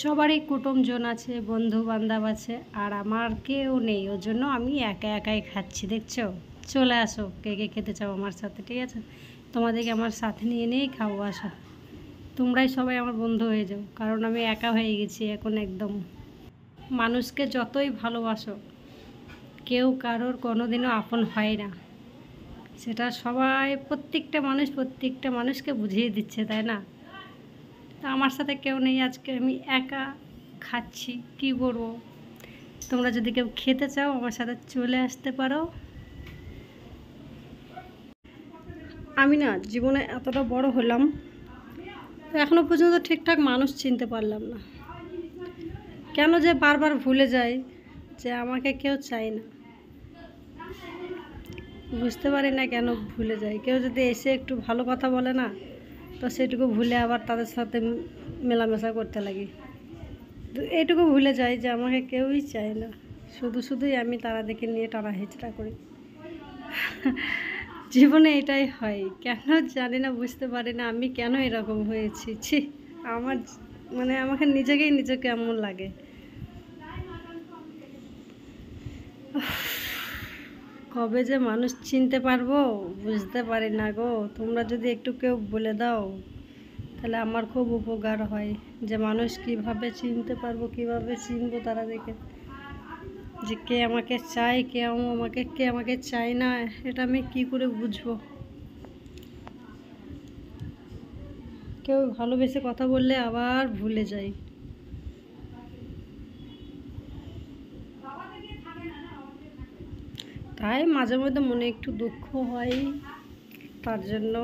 সবারই কুটুমজন আছে, বন্ধু বান্ধব আছে, আর আমার কেউ নেই। ওর জন্য আমি একা একাই খাচ্ছি। দেখছো? চলে আসো, কে কে খেতে চাও আমার সাথে, ঠিক আছে? তোমাদেরকে আমার সাথে নিয়ে নিয়েই খাবো। আসো, তোমরাই সবাই আমার বন্ধু হয়ে যাও, কারণ আমি একা হয়ে গেছি এখন একদম। মানুষকে যতই ভালোবাসো, কেউ কারোর কোনোদিনও আপন হয় না। সেটা সবাই, প্রত্যেকটা মানুষকে বুঝিয়ে দিচ্ছে, তাই না? তা আমার সাথে কেউ নেই, আজকে আমি একা খাচ্ছি, কি করবো? তোমরা যদি কেউ খেতে চাও আমার সাথে চলে আসতে পারো। আমি না জীবনে এতটা বড় হলাম, এখনো পর্যন্ত ঠিকঠাক মানুষ চিনতে পারলাম না। কেন যে বারবার ভুলে যাই যে আমাকে কেউ চায় না, বুঝতে পারি না কেন ভুলে যাই। কেউ যদি এসে একটু ভালো কথা বলে না, তো সেটুকু ভুলে আবার তাদের সাথে মেলামেশা করতে লাগি। তো এইটুকু ভুলে যাই যে আমাকে কেউই চায় না, শুধুই আমি তারা দেখে নিয়ে টানা হেঁচড়া করি। জীবনে এটাই হয়, কেন জানি না, বুঝতে পারি না আমি কেন এরকম হয়েছি। ছি, আমার আমাকে নিজেকে কেমন লাগে। কবে যে মানুষ চিনতে পারবো বুঝতে পারি না গো। তোমরা যদি একটু কেউ বলে দাও তাহলে আমার খুব উপকার হয়, যে মানুষ কিভাবে চিনতে পারবো, কিভাবে চিনবো তারা দেখে, যে কে আমাকে চায়, কে আমাকে চায় না, এটা আমি কি করে বুঝবো? কেউ ভালোবেসে কথা বললে আবার ভুলে যাই। তাই মাঝে মধ্যে মনে একটু দুঃখ হয়। তার জন্য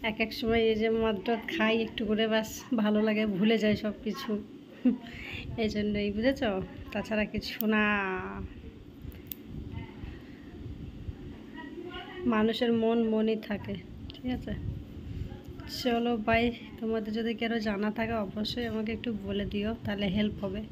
এক এক সময় এই যে মদ খাই একটু করে, ব্যাস ভালো লাগে, ভুলে যায় সব কিছু। এই জন্যই, বুঝেছ? তাছাড়া কিছু না। মানুষের মনই থাকে, ঠিক আছে? চলো বাই। তোমাদের যদি কারো জানা থাকে অবশ্যই আমাকে একটু বলে দিও, তাহলে হেল্প হবে।